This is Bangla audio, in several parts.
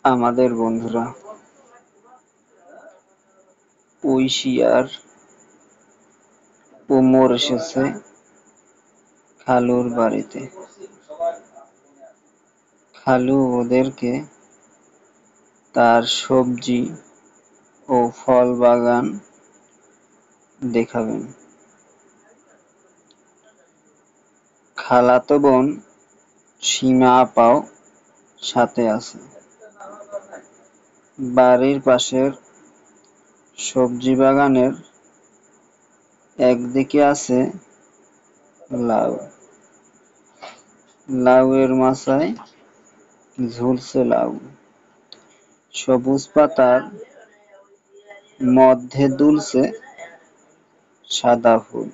আমাদের বন্ধুরা ঐশী আর ওমর এসেছে খালুর বাড়িতে। খালু ওদেরকে তার সবজি ও ফল বাগান দেখাবেন। খালাতো বোন সীমা আপাও সাথে আছে। বাড়ির পাশের সবজি বাগানের একদিকে আছে লাউ। লাউয়ের মাচায় ঝুলছে লাউ। সবুজ পাতার মধ্যে দুলছে সাদা ফুল।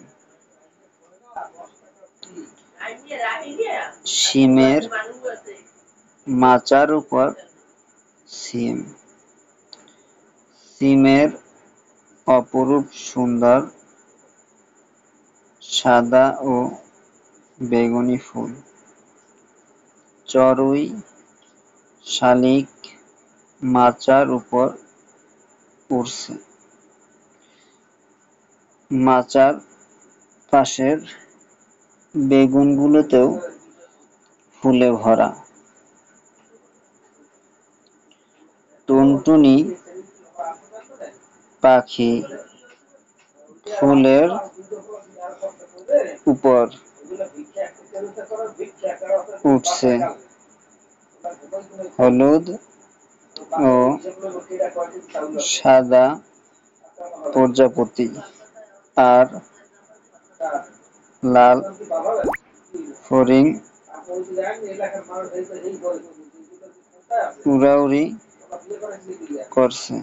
শিমের মাচার উপর সিম। সিমের অপরূপ সুন্দর সাদা ও বেগুনি ফুল। চড়ুই শালিক মাচার উপর উড়ছে। মাচার পাশের বেগুনগুলোতেও ফুলে ভরা। টুনটুনি পাখি ফুলের উপর উঠছে। হলুদ ও সাদা প্রজাপতি আর লাল ফড়িং উড়াউড়ি করছে।